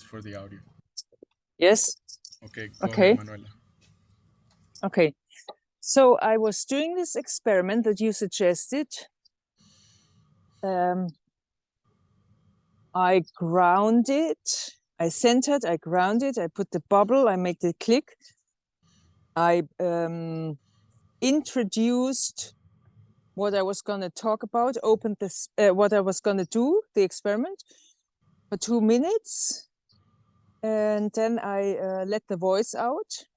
for the audio. Yes. Okay, go Okay. ahead, Manuela. Okay. So I was doing this experiment that you suggested. I grounded, I centered, I grounded, I put the bubble, I made the click. I introduced what I was going to talk about, opened this, what I was going to do, the experiment, for 2 minutes. And then I let the voice out,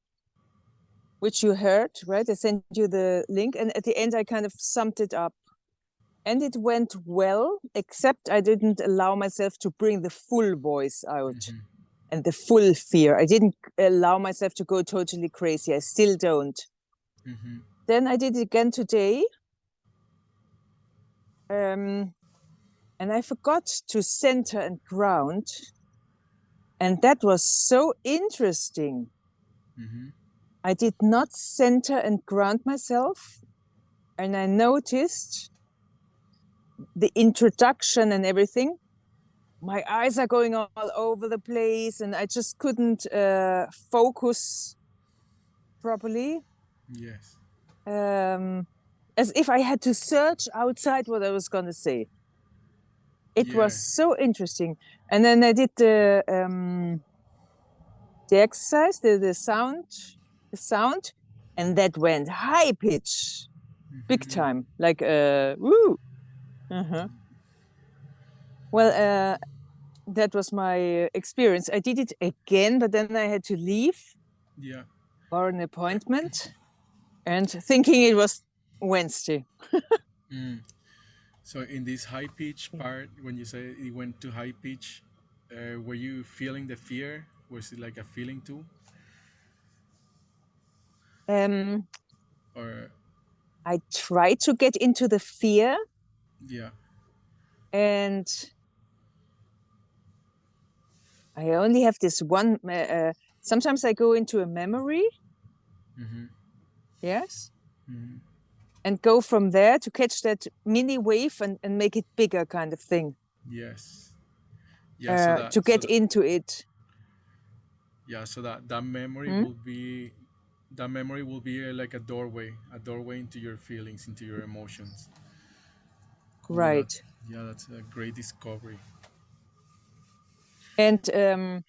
which you heard, right? I sent you the link. And at the end, I kind of summed it up. And it went well, except I didn't allow myself to bring the full voice out and the full fear. I didn't allow myself to go totally crazy. I still don't. Then I did it again today. And I forgot to center and ground. And that was so interesting. I did not center and ground myself. And I noticed the introduction and everything. My eyes are going all over the place and I just couldn't focus properly. Yes. As if I had to search outside what I was going to say. It was so interesting. And then I did the exercise, the sound, and that went high pitch, big time, like woo. Well, that was my experience. I did it again, but then I had to leave for an appointment, and thinking it was Wednesday. So in this high pitch part, when you say it went to high pitch, were you feeling the fear? Was it like a feeling too? Or I tried to get into the fear. Yeah. And I only have this one. Sometimes I go into a memory. Yes. And go from there to catch that mini wave and make it bigger, kind of thing. Yes. Yeah. To get into it. Yeah. So that memory will be like a doorway into your feelings, into your emotions. Right. That's a great discovery. And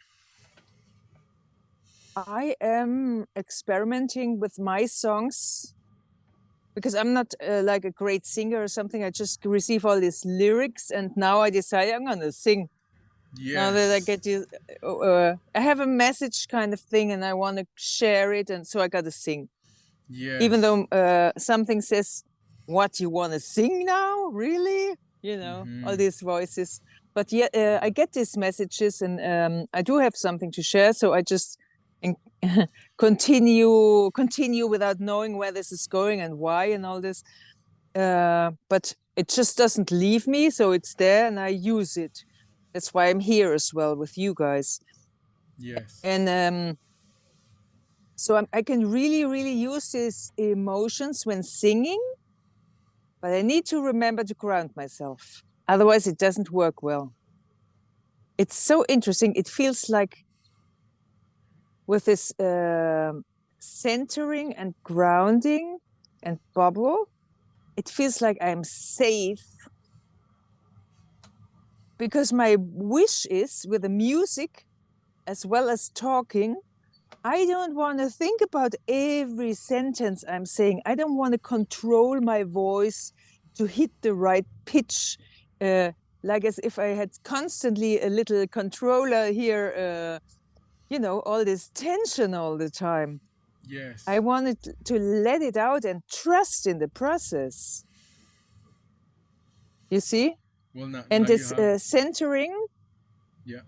I am experimenting with my songs because I'm not like a great singer or something. I just receive all these lyrics and now I decide I'm going to sing. Yes. Now that I get you, I have a message kind of thing and I want to share it. And so I got to sing. Yes. Even though something says, what, you want to sing now? Really? You know, all these voices. But yeah, I get these messages and I do have something to share. So I just continue without knowing where this is going and why and all this. But it just doesn't leave me. So it's there and I use it. That's why I'm here as well with you guys. Yes. And so I can really, really use these emotions when singing, but I need to remember to ground myself. Otherwise, it doesn't work well. It's so interesting. It feels like with this centering and grounding and bubble, it feels like I'm safe. Because my wish is with the music, as well as talking, I don't want to think about every sentence I'm saying. I don't want to control my voice to hit the right pitch, like as if I had constantly a little controller here, all this tension all the time. Yes. I wanted to let it out and trust in the process. You see? Well, and now this you have... centering, Yeah.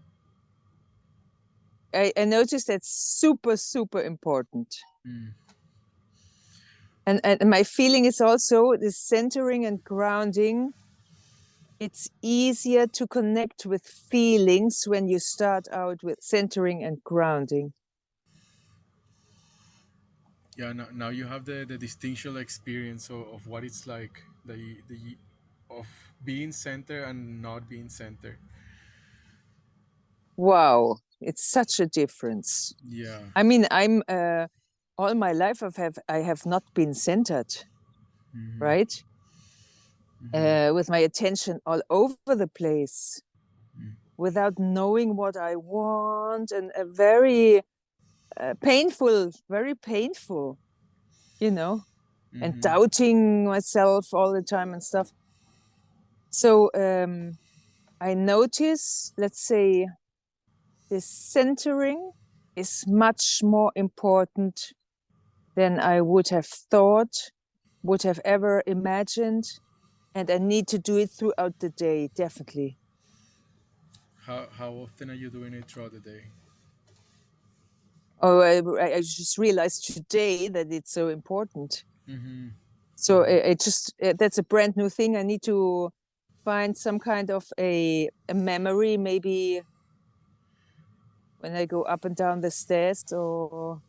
I noticed that's super, super important. And my feeling is also this centering and grounding. It's easier to connect with feelings when you start out with centering and grounding. Yeah, now you have the distinctional experience of what it's like, the of being centered and not being centered. Wow. It's such a difference. Yeah. I mean, I'm all my life I have not been centered, Mm-hmm. right? Mm-hmm. With my attention all over the place, without knowing what I want, and a very painful, very painful, you know, and Mm-hmm. doubting myself all the time and stuff. So I notice, let's say, this centering is much more important than I would have thought, would have ever imagined. And I need to do it throughout the day, definitely. How often are you doing it throughout the day? Oh, I just realized today that it's so important. Mm-hmm. So it just that's a brand new thing. I need to find some kind of a memory, maybe when I go up and down the stairs or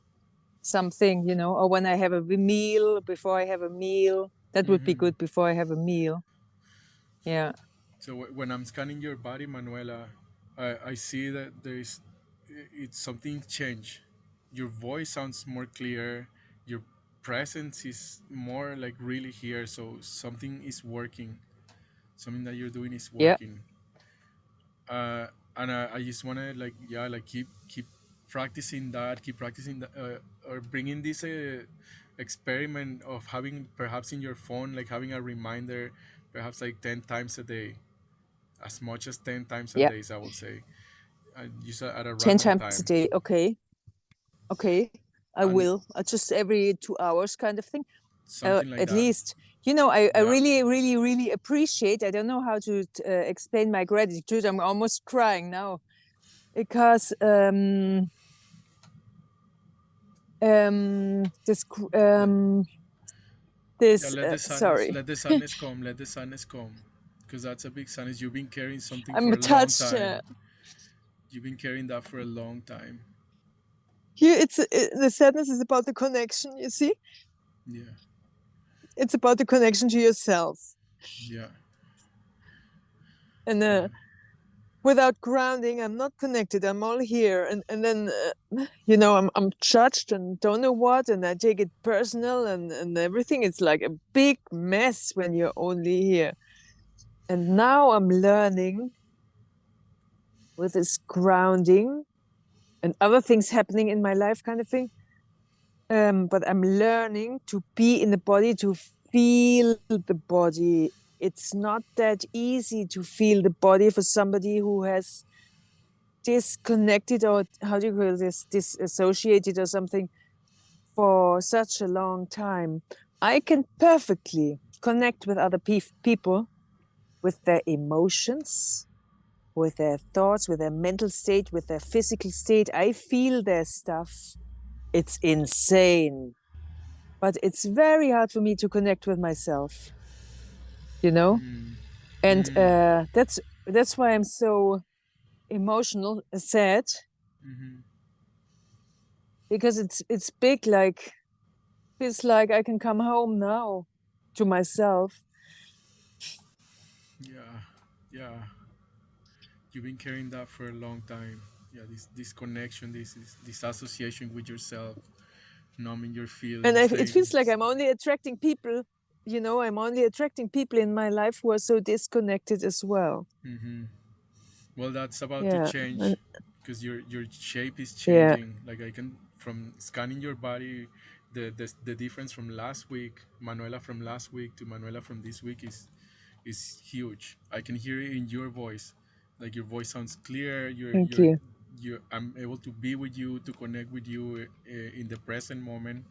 something, or when I have a meal, before I have a meal. That would be Mm-hmm. good before I have a meal. Yeah. So when I'm scanning your body, Manuela, I see that it's something changed. Your voice sounds more clear. Your presence is more like really here. So something is working. Something that you're doing is Yeah. working. And I just wanna like yeah like keep practicing that, keep practicing that, or bringing this experiment of having perhaps in your phone like having a reminder, perhaps like 10 times a day, as much as 10 times a Yeah. day, I would say, just at a 10 random times a time, day. Okay. Okay. I and will. Just every 2 hours kind of thing. something like At that. least, I Yeah. really, really, really appreciate. I don't know how to explain my gratitude. I'm almost crying now because this Let, yeah, sorry, let the sadness come, let the sadness come, because that's a big sadness. You've been carrying something I'm for a long touched. time. You've been carrying that for a long time. Here, the sadness is about the connection. You see, Yeah. it's about the connection to yourself, Yeah. and Yeah. without grounding, I'm not connected. I'm all here, and then I'm judged and don't know what, and I take it personal, and everything. It's like a big mess when you're only here. And now I'm learning with this grounding and other things happening in my life, kind of thing. But I'm learning to be in the body, to feel the body. It's not that easy to feel the body for somebody who has disconnected, or how do you call this, disassociated or something, for such a long time. I can perfectly connect with other people, with their emotions, with their thoughts, with their mental state, with their physical state. I feel their stuff. It's insane, but it's very hard for me to connect with myself, you know Mm. and Mm. that's why I'm so emotional, sad, Mm-hmm. because it's big, like, feels like I can come home now to myself. Yeah. Yeah. You've been carrying that for a long time. Yeah. This connection, this association with yourself, numbing your And feelings. it feels like I'm only attracting people, I'm only attracting people in my life who are so disconnected as well. Mm-hmm. Well, that's about to Yeah. change because your shape is Yeah. changing. Like I can from scanning your body, the difference from last week, Manuela from last week to Manuela from this week is huge. I can hear it in your voice. Like your voice sounds clear. Thank you. I'm able to be with you, to connect with you in the present moment.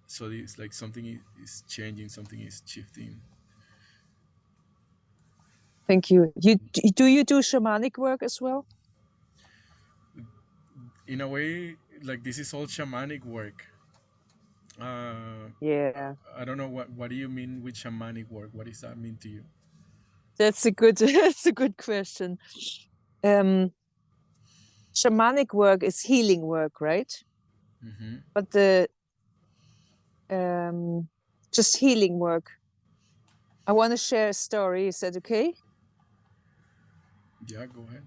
So it's like something is changing, something is shifting. Thank you. You do shamanic work as well? In a way, like this is all shamanic work. Uh, Yeah. I don't know what do you mean with shamanic work? What does that mean to you? That's a good that's a good question. Um Shamanic work is healing work, right? Mm-hmm. But the um just healing work. I want to share a story. Is that okay? Yeah, go ahead.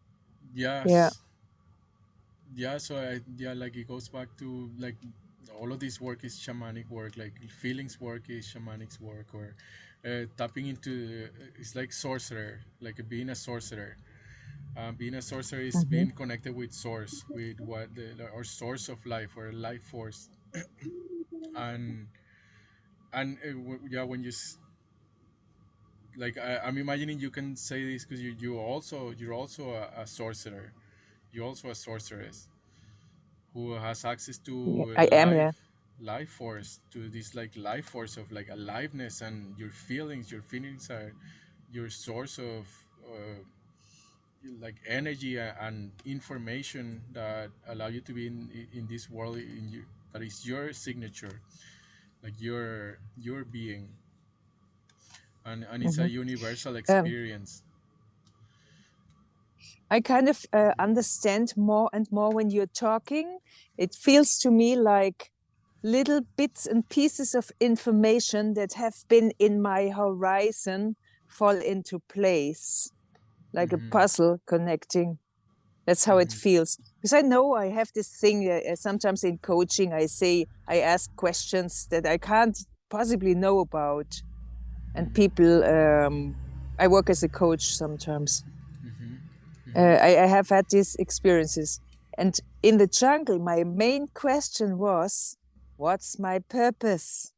Yeah. Yes. Yeah, so yeah, like it goes back to like all of this work is shamanic work, like feelings work is shamanic work, or tapping into it's like sorcerer, like being a sorcerer. Being a sorcerer is Hmm. being connected with source, with what our source of life or life force. and yeah, when like I'm imagining you can say this because you're also a sorcerer, you're also a sorceress who has access Yeah, to I am. Yeah. life force, to this like life force of like aliveness, and your feelings are your source of like energy and information that allow you to be in this world in you, that is your signature, like your being, and it's a Hmm. universal Um, experience. I kind of understand more and more when you're talking. It feels to me like little bits and pieces of information that have been in my horizon fall into place, like a Mm-hmm. puzzle connecting. That's how it Mm-hmm. feels. Because I know I have this thing, sometimes in coaching, I ask questions that I can't possibly know about. And people, I work as a coach sometimes. Mm-hmm. Mm-hmm. I have had these experiences. And in the jungle, my main question was, what's my purpose?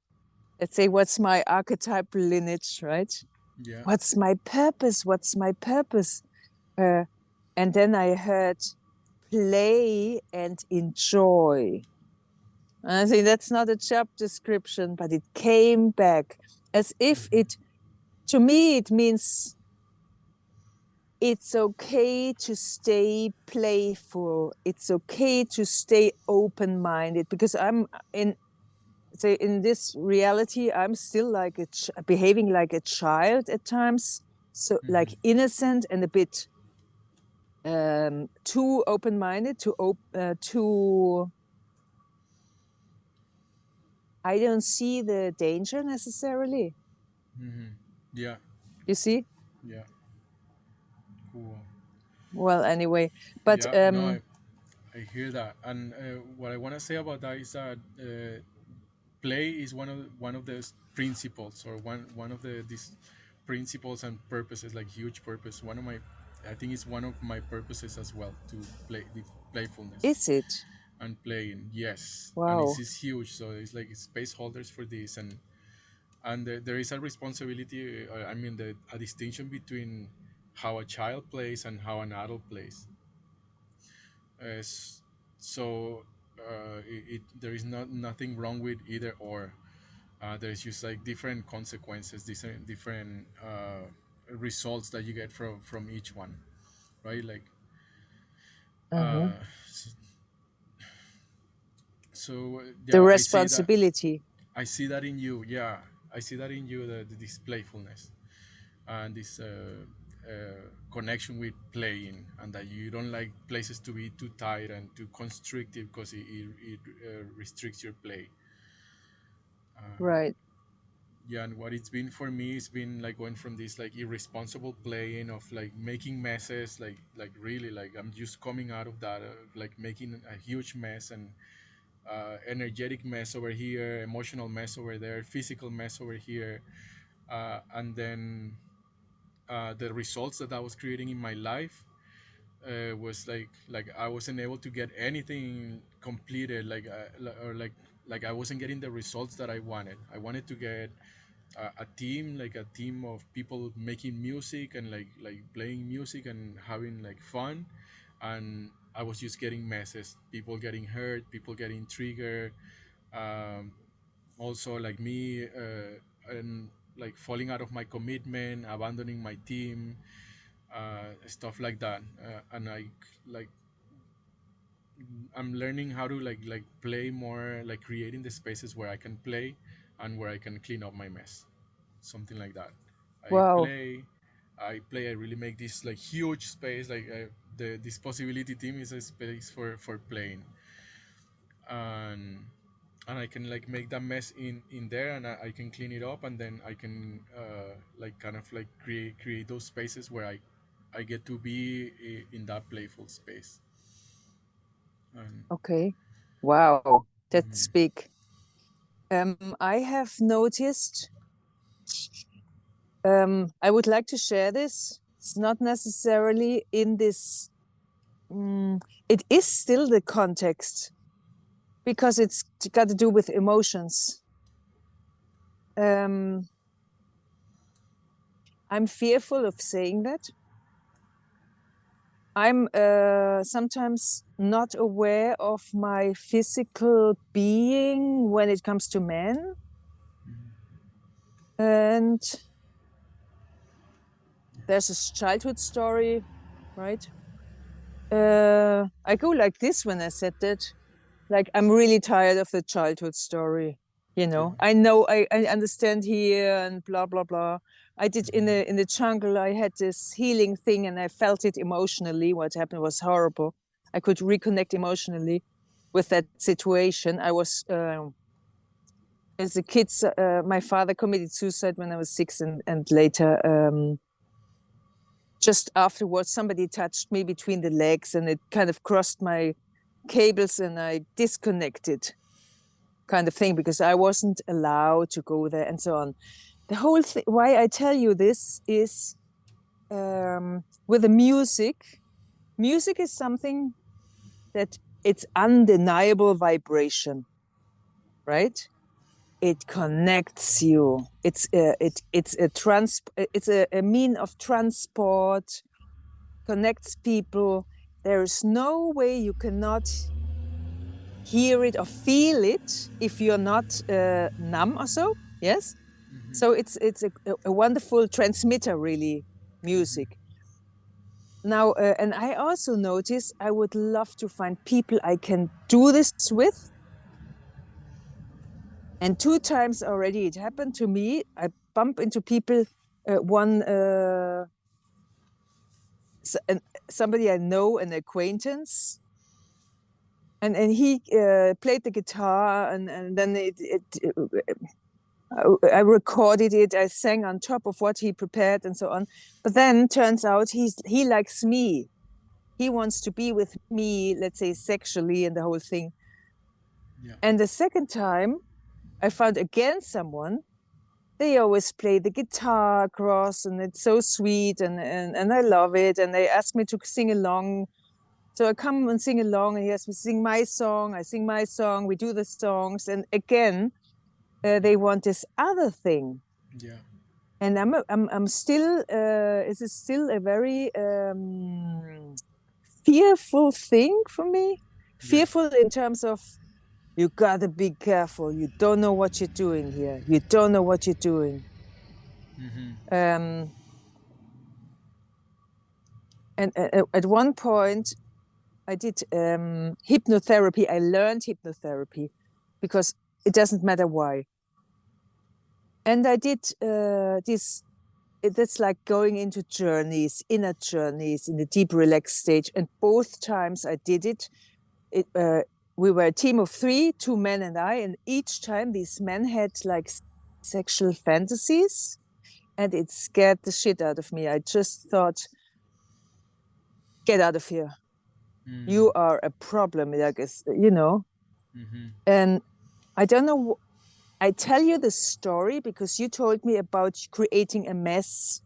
Let's say, what's my archetypal lineage, right? Yeah. What's my purpose? What's my purpose? Uh, and then I heard play and enjoy. And I think that's not a job description, but it came back as if it, to me, it means it's okay to stay playful. It's okay to stay open minded because I'm in, say, in this reality, I'm still like behaving like a child at times. So, Mm-hmm. like innocent and a bit too open minded, too I don't see the danger necessarily. Mm-hmm. Yeah. You see? Yeah. Cool. Well, anyway, but Yeah. No, I hear that, and what I want to say about that is that play is one of the principles, or one of the these principles and purposes, like huge purpose. One of my, I think it's one of my purposes as well, to play the playfulness is it? and playing. Yes, and it's Wow. is huge. So it's like space holders for this, and there is a responsibility. I mean, a distinction between how a child plays and how an adult plays. S so there is nothing wrong with either or. There's just like different consequences, different results that you get from each one, right? Like, Uh-huh. uh, so The yeah, responsibility. I see that in you. Yeah, I see that in you. This playfulness and this connection with playing, and that you don't like places to be too tight and too constrictive because it restricts your play. Right. Yeah, and what it's been for me, it's been like going from this like irresponsible playing of like making messes, like really, like I'm just coming out of that, like making a huge mess, and energetic mess over here, emotional mess over there, physical mess over here, and then the results that I was creating in my life was like I wasn't able to get anything completed, or like I wasn't getting the results that I wanted. I wanted to get a team, like a team of people making music and like playing music and having like fun, and I was just getting messes, people getting hurt, people getting triggered, um, also like me, and like falling out of my commitment, abandoning my team, stuff like that, and I like I'm learning how to like play more, like creating the spaces where I can play and where I can clean up my mess, something like that. I Wow. play, I really make this like huge space. Like this possibility team is a space for playing, and I can like make that mess in there, and I can clean it up, and then I can like kind of like create those spaces where I get to be in that playful space. And Okay. Wow, that's mhm, big. I have noticed, I would like to share this. It's not necessarily in this, it is still the context because it's got to do with emotions. Um, I'm fearful of saying that. I'm sometimes not aware of my physical being when it comes to men. And there's a childhood story, right? I go like this when I said that. Like, I'm really tired of the childhood story. yeah, I know I understand here and blah, blah, blah. I did in the jungle, I had this healing thing and I felt it emotionally. What happened was horrible. I could reconnect emotionally with that situation. I was, as a kid, my father committed suicide when I was 6, and later, just afterwards, somebody touched me between the legs and it kind of crossed my cables and I disconnected, kind of thing, because I wasn't allowed to go there and so on. The whole thing, why I tell you this is, with the music is something that it's undeniable vibration, right? It connects you. It's a mean of transport, connects people. There is no way you cannot hear it or feel it if you're not numb or so. Yes. So it's a wonderful transmitter, really, music. Now, and I also notice I would love to find people I can do this with. And 2 times already it happened to me. I bump into people. One somebody I know, an acquaintance, and he played the guitar, and then I recorded it. I sang on top of what he prepared and so on. But then turns out he likes me. He wants to be with me, let's say sexually, and the whole thing. yeah, And the second time, I found again someone. They always play the guitar across, and it's so sweet, and I love it. And they ask me to sing along. So I come and sing along, and he asks me to sing my song. I sing my song. We do the songs, and again, they want this other thing. yeah, And I'm still, is it still a very fearful thing for me? yeah, Fearful in terms of, you gotta be careful. You don't know what you're doing here. You don't know what you're doing. Um, and at one point, I did hypnotherapy. I learned hypnotherapy because it doesn't matter why. And I did this. That's like going into journeys, inner journeys, in the deep relaxed stage. And both times I did it, we were a team of 3, 2 men and I, and each time these men had like sexual fantasies, and it scared the shit out of me. I just thought, get out of here. You are a problem, like, And I don't know. I tell you the story because you told me about creating a mess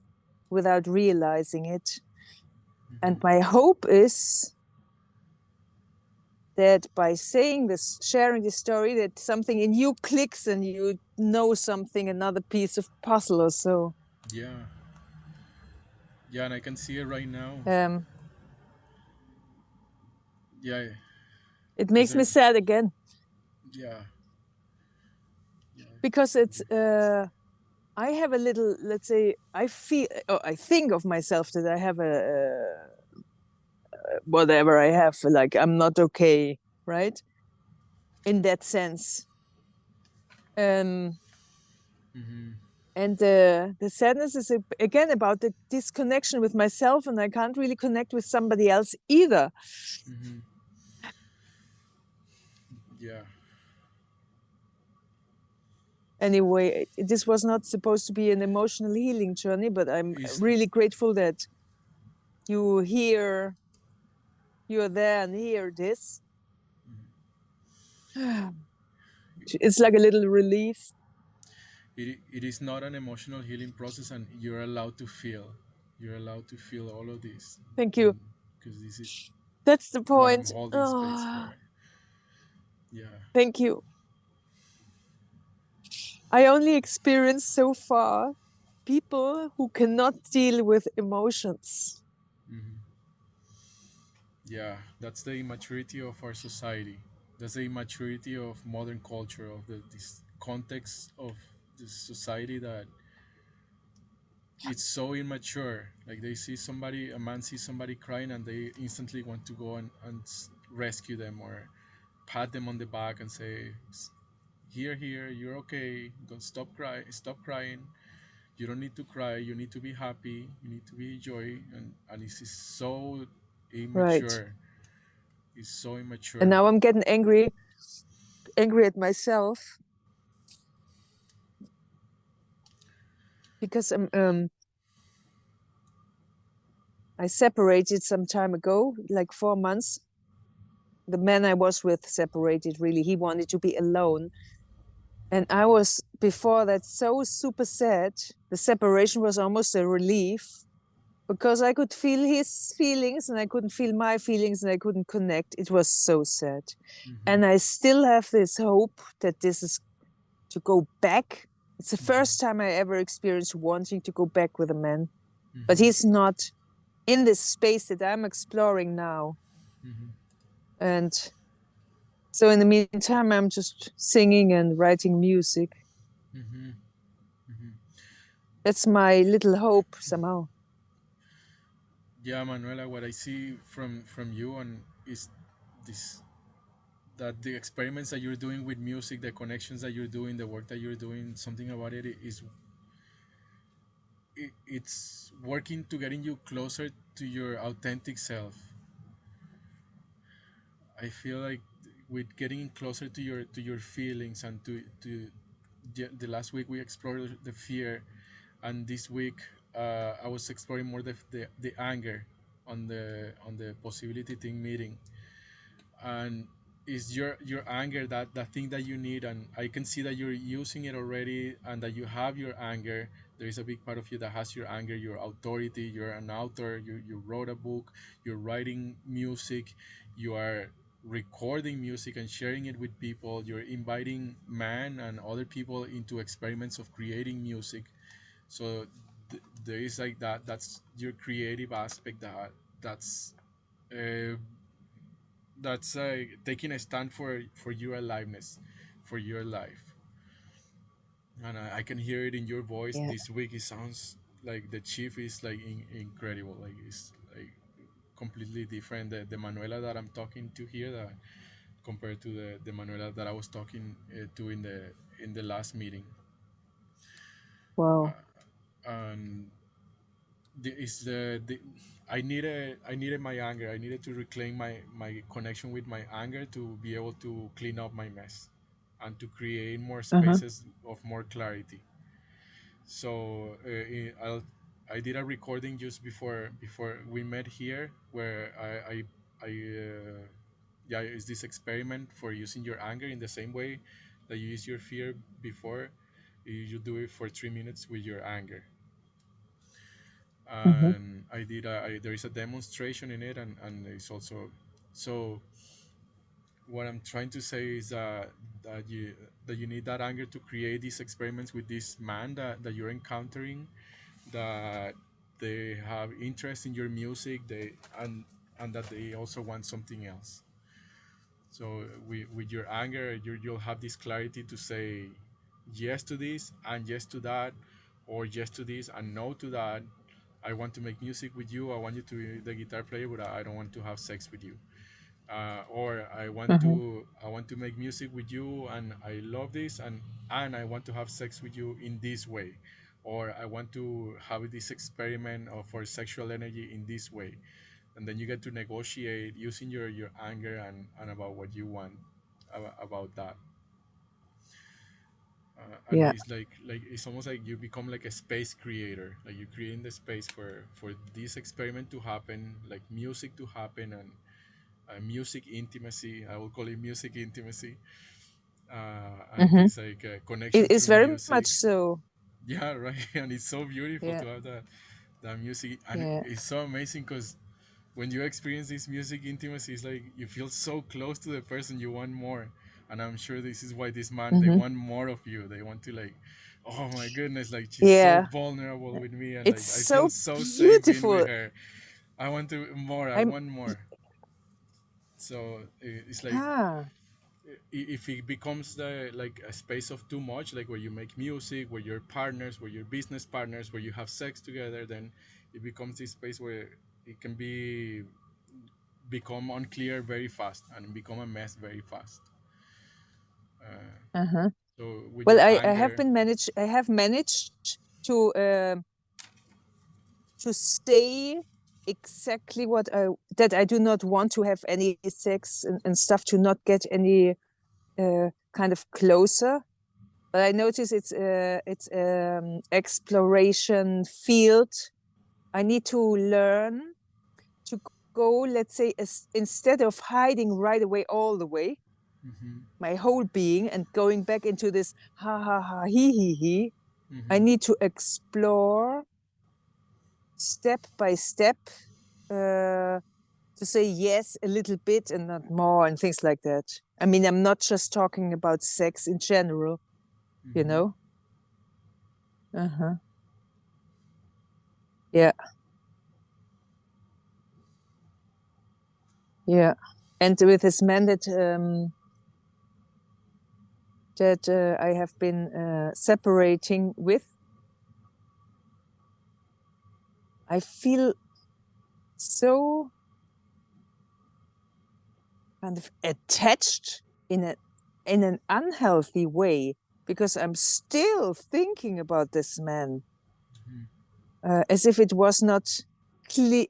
without realizing it. And my hope is that by saying this, sharing this story, that something in you clicks and you know something, another piece of puzzle or so. yeah, yeah, and I can see it right now. Um, Yeah, it is makes me there? sad again Yeah, yeah, because it's, I have a little, let's say, I feel, or I think of myself that I have whatever I have, like I'm not okay, right? In that sense. Um, and the sadness is again about the disconnection with myself, and I can't really connect with somebody else either. yeah. Anyway, this was not supposed to be an emotional healing journey, but I'm Is really grateful that you hear, you're there and hear this. It's like a little relief. It is not an emotional healing process, and you're allowed to feel. You're allowed to feel all of this, Thank and you. because this is That's the what I'm point. holding space Oh, for. Yeah. thank you. I only experienced so far people who cannot deal with emotions. Hmm. Yeah, that's the immaturity of our society. That's the immaturity of modern culture, of this context of this society, that it's so immature. Like they see somebody, a man sees somebody crying, and they instantly want to go and rescue them, or pat them on the back and say, "Here, here, you're okay. Don't stop crying. You don't need to cry. You need to be happy. You need to be joy." And this is so Right. immature. It's so And immature. now I'm getting angry at myself because I separated some time ago, like 4 months. The man I was with separated, really. He wanted to be alone. And I was before that so super sad. The separation was almost a relief because I could feel his feelings and I couldn't feel my feelings and I couldn't connect. It was so sad. Hmm. And I still have this hope that this is to go back. It's the first Hmm. time I ever experienced wanting to go back with a man, but Hmm. he's not in this space that I'm exploring now. Hmm. And so in the meantime, I'm just singing and writing music. Hmm. Hmm. That's my little hope somehow. Yeah, Manuela, what I see from you and is this, that the experiments that you're doing with music, the connections that you're doing, the work that you're doing, something about it is it's working to getting you closer to your authentic self. I feel like with getting closer to your feelings, and to the last week we explored the fear, and this week I was exploring more the anger on the possibility thing meeting. And is your anger that thing that you need, and I can see that you're using it already, and that you have your anger. There is a big part of you that has your anger, your authority. You're an author. You wrote a book. You're writing music. You are recording music and sharing it with people. You're inviting man and other people into experiments of creating music. So there is like that's your creative aspect, uh, that's taking a stand for your aliveness, for your life. And I can hear it in your voice Yeah. this week. It sounds like the chief is like incredible. Like it's like completely different, the Manuela that I'm talking to here, that compared to the Manuela that I was talking to in the last meeting. Wow. uh, and is the I needed my anger. I needed to reclaim my connection with my anger, to be able to clean up my mess, and to create more Uh-huh. spaces of more clarity. So I did a recording just before we met here, where I yeah, it's this experiment for using your anger in the same way that you use your fear before. You do it for 3 minutes with your anger. Mm-hmm. And there is a demonstration in it, and it's also, so what I'm trying to say is that you need that anger to create these experiments with this man that you're encountering, that they have interest in your music, and that they also want something else. So with your anger, you'll have this clarity to say yes to this and yes to that, or yes to this and no to that. I want to make music with you. I want you to be the guitar player, but I don't want to have sex with you. Or Uh-huh. I want to make music with you, and I love this, and I want to have sex with you in this way, or I want to have this experiment of for sexual energy in this way. And then you get to negotiate using your anger and about what you want about that. and Yeah. it's almost like you become like a space creator, like you create the space for this experiment to happen, like music to happen, and music intimacy, I will call it music intimacy, and Mm-hmm. this like connection It is through very much music. so. Yeah, right. And it's so beautiful Yeah. to have that music, and Yeah. it's so amazing because when you experience this music intimacy, it's like you feel so close to the person, you want more. And I'm sure this is why this man, they Mm-hmm. want more of you. They want to like, oh my goodness, like she's so Yeah. vulnerable with me, and It's like I feel so so safe being with beautiful. her. I want to more, I I'm want more. So it's like ah. if it becomes the like a space of too much, like where you make music, where you're partners, where you're business partners, where you have sex together, then it becomes this space where it can become unclear very fast and become a mess very fast. uh, Uh-huh. so with Well, your I have anger. been managed. I have managed to to say exactly what I that I do not want to have any sex and stuff, to not get any kind of closer. But I notice it's exploration field. I need to learn to go, let's say, instead of hiding right away all the way Mm-hmm, my whole being and going back into this ha ha ha he, I mm-hmm, need to explore step by step, uh, to say yes a little bit and not more and things like that. I mean, I'm not just talking about sex in general, you mm-hmm, know. Uh-huh. Yeah. Yeah. And with this man that I have been separating with, I feel so kind of attached in a in an unhealthy way, because I'm still thinking about this man, mm-hmm, as if it was not clear.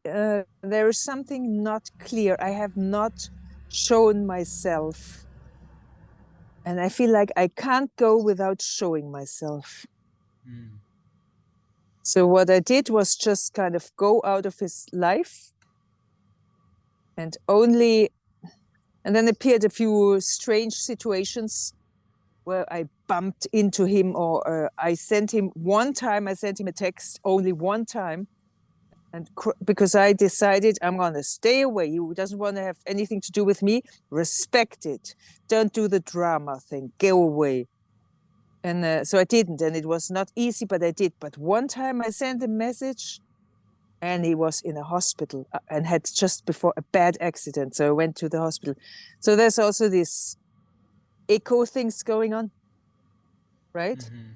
There is something not clear. I have not shown myself, and I feel like I can't go without showing myself. mm, So what I did was just kind of go out of his life, and only and then appeared a few strange situations where I bumped into him, or I sent him one time. I sent him a text only one time, and because I decided I'm gonna stay away. He doesn't want to have anything to do with me. Respect it. Don't do the drama thing. Go away. And so I didn't, and it was not easy, but I did. But one time I sent a message, and he was in a hospital, and had just before a bad accident. So I went to the hospital. So there's also this echo things going on, right? mm-hmm,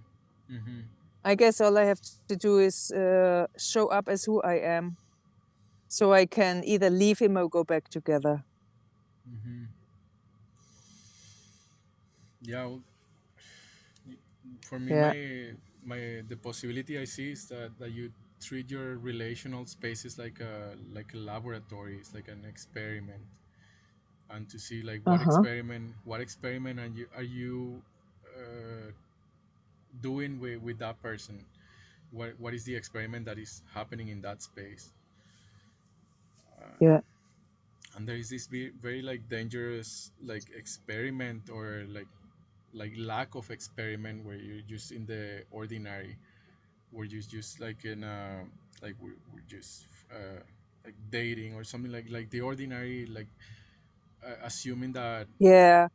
mm-hmm, I guess all I have to do is show up as who I am, so I can either leave him or go back together. mm-hmm. Yeah, well, for me, Yeah. my the possibility I see is that you treat your relational spaces like a laboratory. It's like an experiment, and to see like Uh huh. what experiment are you uh, doing with that person. What is the experiment that is happening in that space. Yeah. And there is this very like dangerous like experiment, or like lack of experiment, where you're just in the ordinary, where you just like in like we're just like dating or something, like the ordinary, like assuming that Yeah.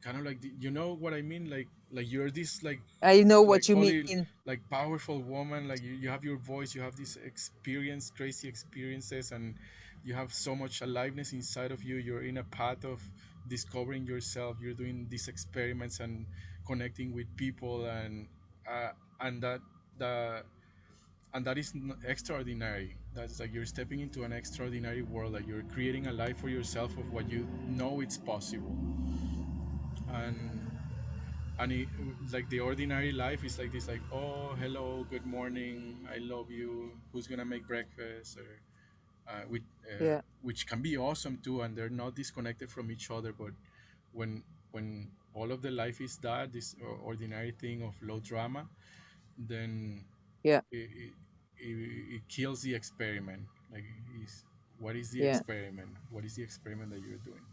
kind of like you know what I mean, like you're this I know like what you holy, mean. like powerful woman, like you have your voice, you have this experience, crazy experiences, and you have so much aliveness inside of you. You're in a path of discovering yourself, you're doing these experiments and connecting with people, uh, and the and that is extraordinary. That's like you're stepping into an extraordinary world, like you're creating a life for yourself of what you know it's possible. And it, like the ordinary life is like this, like, oh hello, good morning, I love you, who's gonna make breakfast, or Yeah. which can be awesome too, and they're not disconnected from each other. But when when all of the life is that this ordinary thing of low drama, then Yeah. it kills the experiment. Like, is what is the Yeah. experiment? What is the experiment that you're doing?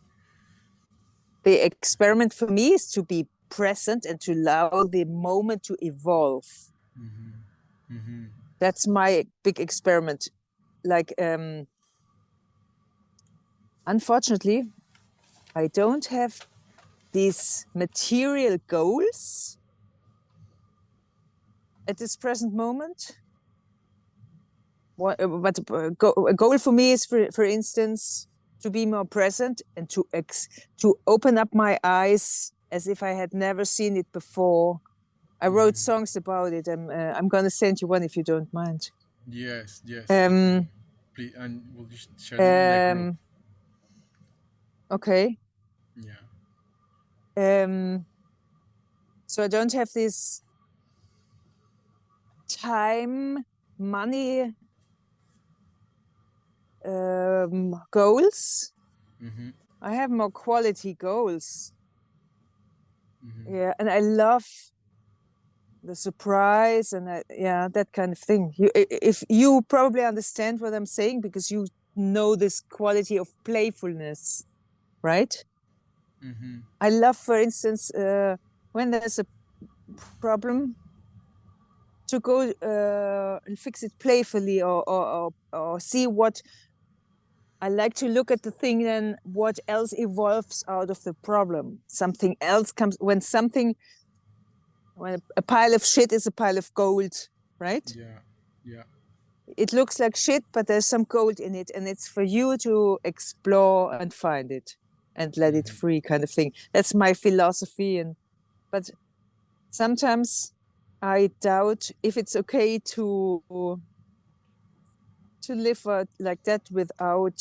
The experiment for me is to be present and to allow the moment to evolve. Mm-hmm. Mm-hmm. That's my big experiment. Like, unfortunately, I don't have these material goals at this present moment. But a goal for me is, for instance, to be more present and to open up my eyes as if I had never seen it before. I wrote Mm-hmm. songs about it. I'm going to send you one if you don't mind. Yes, yes. Um, Please, and we'll just share them in the group. um, okay. Yeah. Um, so I don't have this time, money goals. Mm-hmm. I have more quality goals. Mm-hmm. Yeah, and I love the surprise and yeah, that kind of thing. If you probably understand what I'm saying because you know this quality of playfulness, right? Mm-hmm. I love, for instance, when there's a problem, to go and fix it playfully, or see what I like to look at the thing, then what else evolves out of the problem. Something else comes when a pile of shit is a pile of gold, right? Yeah. Yeah. It looks like shit, but there's some gold in it, and it's for you to explore and find it and let it Mm-hmm. free, kind of thing. That's my philosophy. And but sometimes I doubt if it's okay to live like that without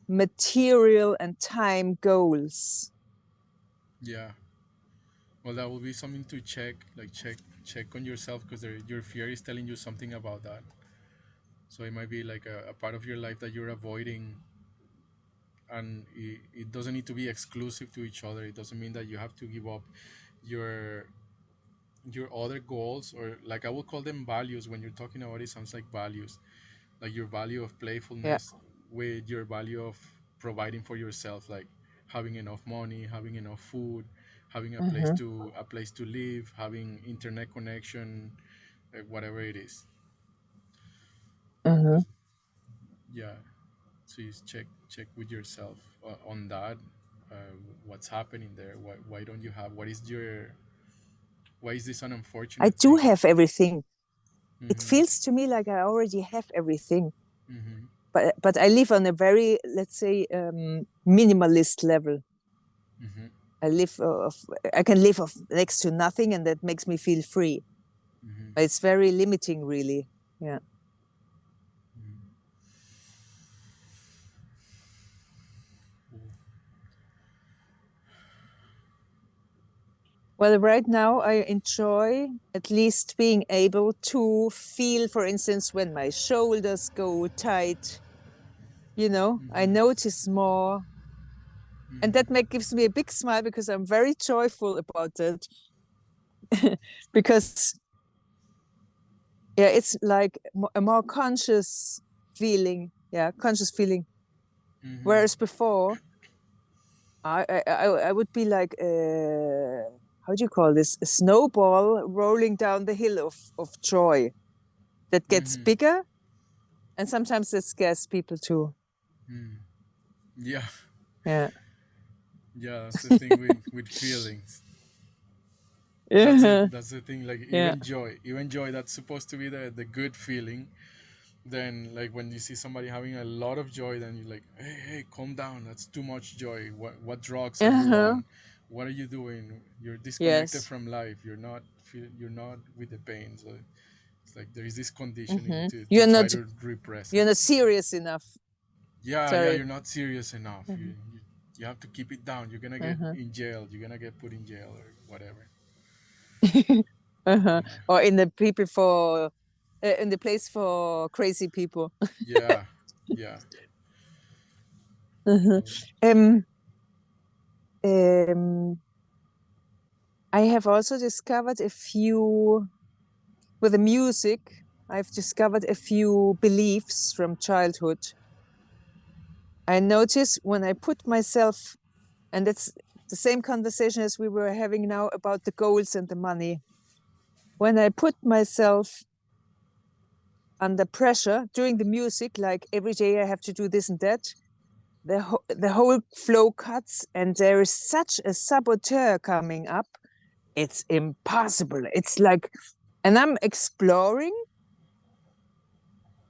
material and time goals. Yeah. Well, that will be something to check. Like, check on yourself, because your fear is telling you something about that. So it might be like a part of your life that you're avoiding, and it doesn't need to be exclusive to each other. It doesn't mean that you have to give up your your other goals, or, like, I will call them values. When you're talking about it, sounds like values, like your value of Yeah. playfulness with your value of providing for yourself, like having enough money, having enough food, having Mm-hmm. a place to live, having internet connection, whatever it is. Mm-hmm. Yeah. So you check with yourself on that. uh, what's happening there? Why don't you have, why is this an I unfortunate do thing? have everything. It Mm-hmm. feels to me like I already have everything, Mm-hmm. but I live on a very, let's say, minimalist level. Mm-hmm. I live I can live off next to nothing, and that makes me feel free. Mm-hmm. But it's very limiting, really. Yeah. Mm-hmm. Cool. Well, right now I enjoy at least being able to feel, for instance, when my shoulders go tight. I Mm-hmm. notice more, and Mm-hmm. that gives me a big smile because I'm very joyful about that. Because yeah, it's like a more conscious feeling. Yeah, conscious feeling. Mm-hmm. Whereas before, I would be like, how do you call this? A snowball rolling down the hill of joy that gets Mm-hmm. bigger, and sometimes it scares people too. Mm. Yeah. Yeah. Yeah, that's the thing with feelings. Yeah. That's the thing. Like, Yeah. even joy that's supposed to be the good feeling. Then, like, when you see somebody having a lot of joy, then you're like, hey, calm down. That's too much joy. What drugs are you Uh-huh. on? What are you doing? You're disconnected Yes. from life. You're not with the pain. So it's like there is this conditioning to You're try not to repress you're it. not serious enough. Yeah, Sorry. you're not serious enough. Uh-huh. You have to keep it down. You're gonna get Uh-huh. in jail. You're gonna get put in jail or whatever. Uh-huh. Yeah. Or in the people for in the place for crazy people. Yeah. Yeah. Uh-huh. Well, Um, um, I have also discovered a few, with the music, I've discovered a few beliefs from childhood. I notice when I put myself, and it's the same conversation as we were having now about the goals and the money. When I put myself under pressure doing the music, like every day I have to do this and that, the whole flow cuts, and there is such a saboteur coming up. It's impossible. It's like, and I'm exploring.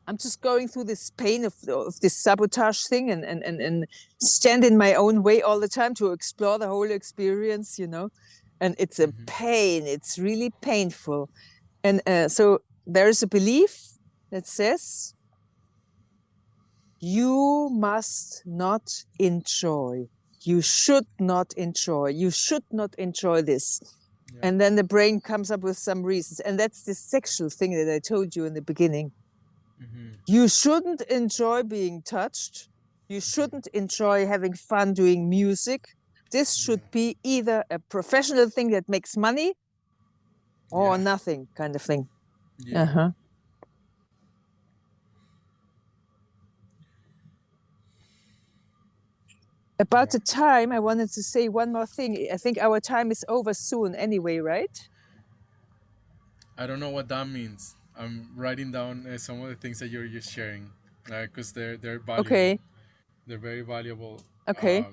I'm just going through this pain of this sabotage thing, and stand in my own way all the time to explore the whole experience, you know. And it's a pain. It's really painful. And so there is a belief that says you must not enjoy. You should not enjoy. You should not enjoy this. Yeah. And then the brain comes up with some reasons. And that's the sexual thing that I told you in the beginning. You shouldn't enjoy being touched. You shouldn't enjoy having fun doing music. This should be either a professional thing that makes money or nothing, kind of thing. Yeah. Uh-huh. About the time, I wanted to say one more thing. I think our time is over soon anyway, right? I don't know what that means. I'm writing down some of the things that you're just sharing, because they're valuable. Okay. They're very valuable. Okay.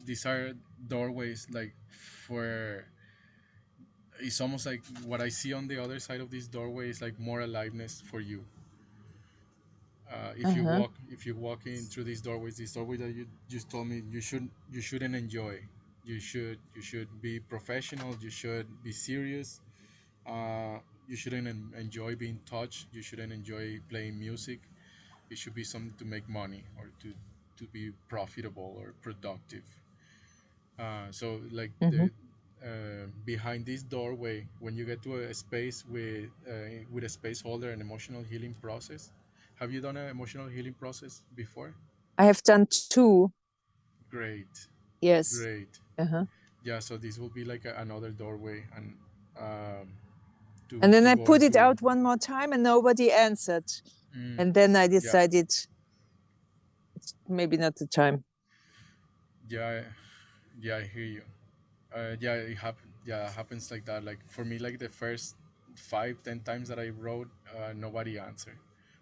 These are doorways, like, for. It's almost like what I see on the other side of this doorway is like more aliveness for you. Uh-huh. If you walk in through this doorway that you just told me you shouldn't enjoy. You should be professional. You should be serious. You shouldn't enjoy being touched. You shouldn't enjoy playing music. It should be something to make money or to be profitable or productive. So like Mm-hmm. the behind this doorway, when you get to a space with a space holder, an emotional healing process. Have you done an emotional healing process before? I have done two. Great, Yes. great. Uh-huh. Yeah, so this will be like another doorway, and And then to I go put it into. out one more time and nobody answered. Mm, And then I yeah, decided it's maybe not the time. yeah, yeah. I hear you. Yeah, yeah, it happens like that. Like for me, like the first 5, 10 times that I wrote, nobody answered,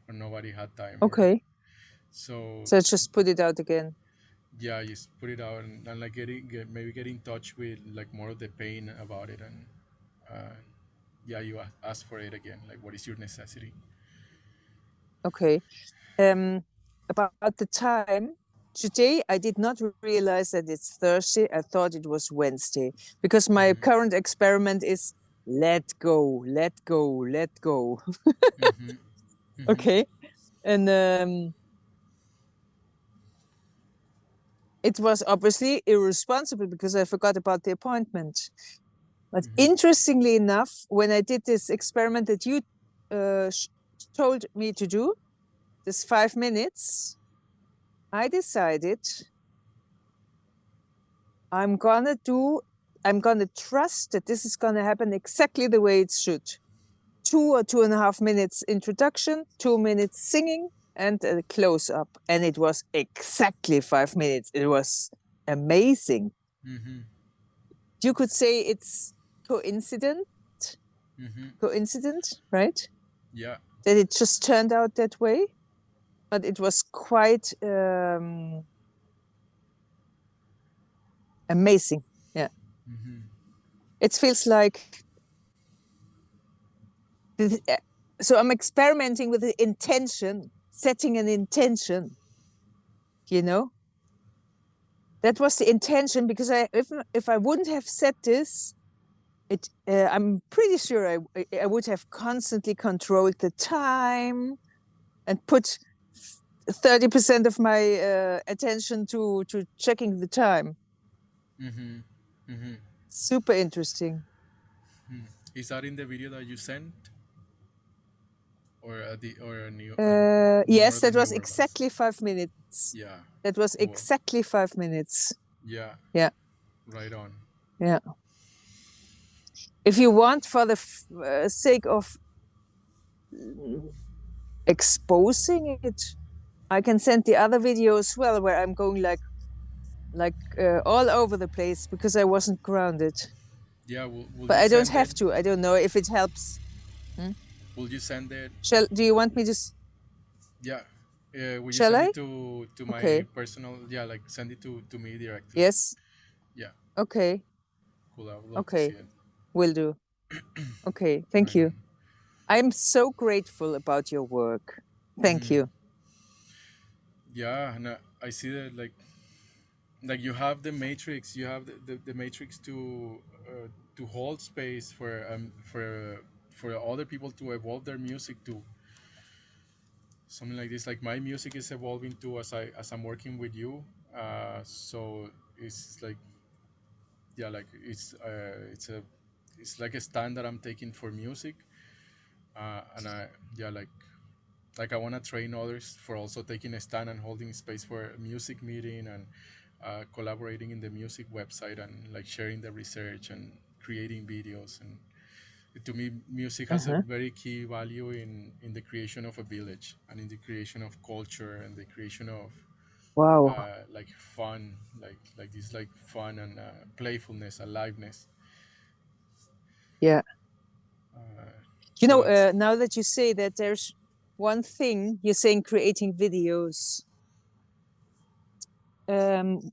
or nobody had time, or Okay. so. So I just put it out again. Yeah, you just put it out, and like maybe get in touch with like more of the pain about it, and uh, yeah, you ask for it again. Like, what is your necessity? Okay. About the time, today I did not realize that it's Thursday. I thought it was Wednesday because my current experiment is let go, let go, let go. Mm-hmm. Mm-hmm. Okay. And it was obviously irresponsible because I forgot about the appointment. But interestingly enough, when I did this experiment that you told me to do, this 5 minutes, I decided I'm gonna trust that this is gonna happen exactly the way it should. 2 or 2.5 minutes introduction, 2 minutes singing, and a close up. And it was exactly 5 minutes. It was amazing. Mm-hmm. You could say it's coincident, Mm-hmm. right? Yeah. That it just turned out that way. But it was quite amazing. Yeah. Mm-hmm. It feels like so I'm experimenting with the intention, setting an intention, you know? That was the intention because if I wouldn't have set this, I'm pretty sure I would have constantly controlled the time and put 30% of my attention to checking the time. Mm-hmm. Mm-hmm. Super interesting. Is that in the video that you sent, or the or a new more Yes, of the that was newer ones? exactly 5 minutes. Yeah. That was Cool. exactly 5 minutes. Yeah. Yeah, Right on. yeah. If you want, for the sake of exposing it, I can send the other video as well, where I'm going all over the place because I wasn't grounded. Yeah, will But you I don't send it? have to. I don't know if it helps. Hmm? Will you send it? Shall do you want me to? Yeah. Will you Shall send I? it to my Okay. personal? Yeah, like send it to me directly. Yes. Yeah, Okay. cool. I would love to see Okay. it. Will do. Okay. Right Thank on. you. I'm so grateful about your work. Thank Hmm. you. Yeah, and I see that like you have the matrix, you have the matrix to hold space for other people to evolve their music to something like this. Like my music is evolving too as I'm working with you. So it's like yeah, like it's like a stand that I'm taking for music, and I yeah like I want to train others for also taking a stand and holding space for a music meeting and collaborating in the music website and like sharing the research and creating videos. And to me music has a Uh-huh. very key value in the creation of a village and in the creation of culture and the creation of Wow. like fun, like this like fun and playfulness, aliveness. Yeah. So that's Now that you say that, there's one thing you're saying, creating videos. Um,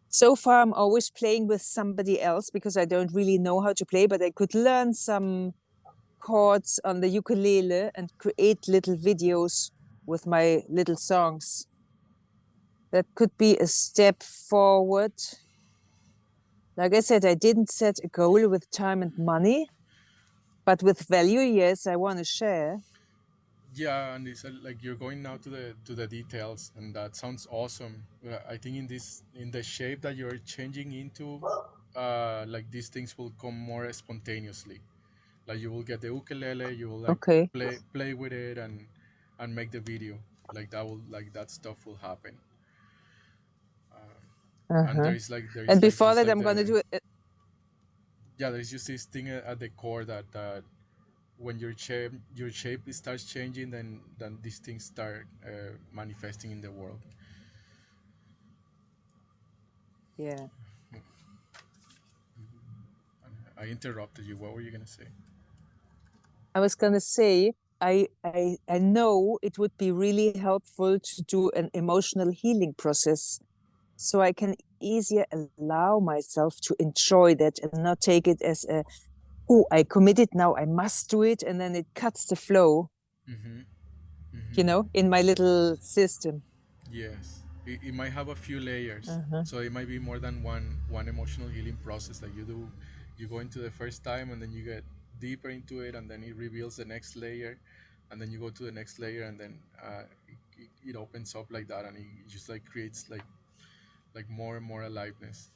so far, I'm always playing with somebody else because I don't really know how to play, but I could learn some chords on the ukulele and create little videos with my little songs. That could be a step forward. Like I said, I didn't set a goal with time and money, but with value, yes, I want to share. yeah, and it's like you're going now to the details, and that sounds awesome. I think in the shape that you're changing into, like these things will come more spontaneously. Like you will get the ukulele, you will like Okay. play with it and make the video. Like that will like that stuff will happen. And Uh-huh. there And is like before just that, like I'm going to the do it. yeah, there's just this thing at the core that when your shape starts changing, then these things start manifesting in the world. Yeah. I interrupted you. What were you gonna say? I was going to say, I know it would be really helpful to do an emotional healing process so I can easier allow myself to enjoy that and not take it as a, oh, I committed now, I must do it. And then it cuts the flow, Mm-hmm. Mm-hmm. in my little system. Yes, it might have a few layers, Uh-huh. so it might be more than one emotional healing process that you do. You go into the first time, and then you get deeper into it, and then it reveals the next layer, and then you go to the next layer, and then it opens up like that, and it just like creates like more and more aliveness.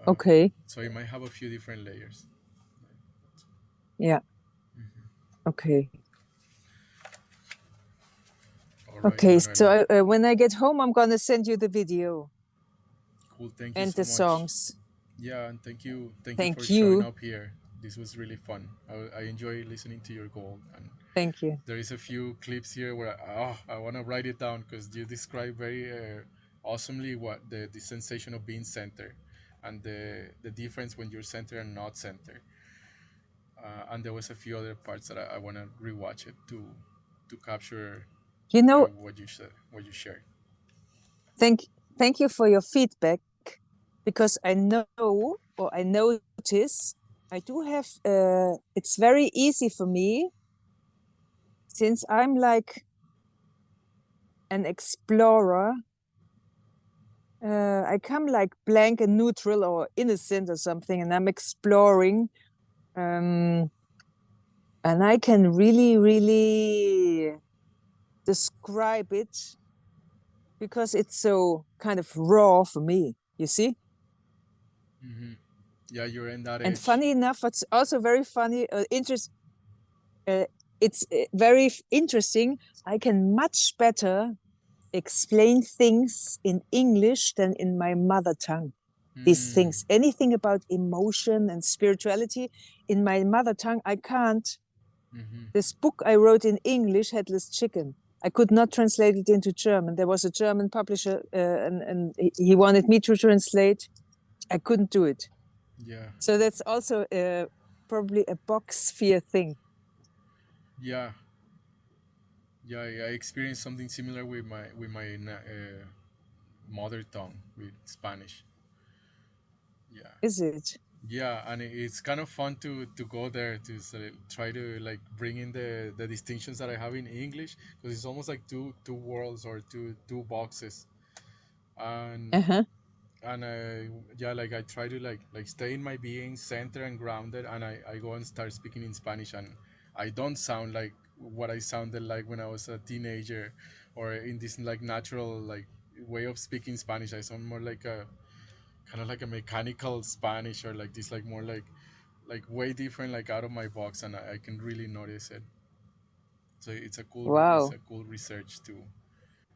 Okay. So it might have a few different layers. Yeah. Okay. All right, Okay. Manuela. So when I get home, I'm going to send you the video Cool. Thank you and so the much. songs. Yeah, and thank you for Thank showing you. up here. This was really fun. I enjoy listening to your gold, and Thank you. there is a few clips here where I want to write it down because you describe very awesomely what the sensation of being center, and the difference when you're center and not center. And there was a few other parts that I want to rewatch it to capture You know, what you said, what you shared. thank thank you for your feedback, because I know, or I notice, I do have it's very easy for me, since I'm like an explorer. I come like blank and neutral or innocent or something, and I'm exploring, um, and I can really, really describe it because it's so kind of raw for me, you see. Hmm. Yeah, you're in that And age. funny enough, what's also very funny, uh, it's very interesting. I can much better explain things in English than in my mother tongue. these Mm, things. Anything about emotion and spirituality in my mother tongue, I can't. hmm. This book I wrote in English, Headless Chicken, I could not translate it into German. There was a German publisher, and he wanted me to translate. I couldn't do it. Yeah, So that's also probably a box fear thing. yeah, yeah. I experienced something similar with my mother tongue with Spanish. Yeah, Is it? yeah, and it's kind of fun to go there to sort of try to like bring in the distinctions that I have in English, because it's almost like two worlds or two boxes, and Uh-huh. and I yeah, like I try to like stay in my being center and grounded, and I go and start speaking in Spanish, and I don't sound like what I sounded like when I was a teenager, or in this like natural like way of speaking Spanish. I sound more like a kind of like a mechanical Spanish, or like this like more like way different, like out of my box, and I can really notice it. So it's Wow. a cool research too.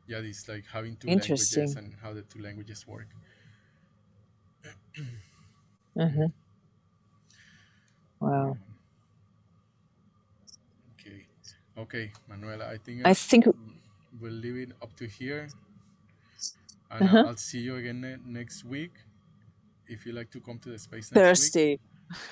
Yeah, this like having two languages Interesting. and how the two languages work. Uh-huh. Right Wow. on. Okay, okay, Manuela. I think I think we'll leave it up to here, and uh-huh. I'll see you again next week. If you like to come to the space next week, Thursday.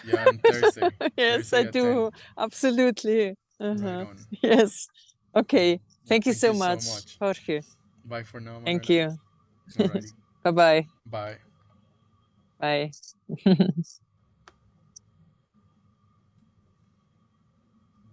yeah, on Thursday, Yes, I Thursday at 10. do. Absolutely. Right Uh-huh. on. Yes. Okay. Well, Thank you thank so you so much, much. Jorge. Bye for now, Thank Manuela. you. Alrighty. Bye-bye. Bye. Bye.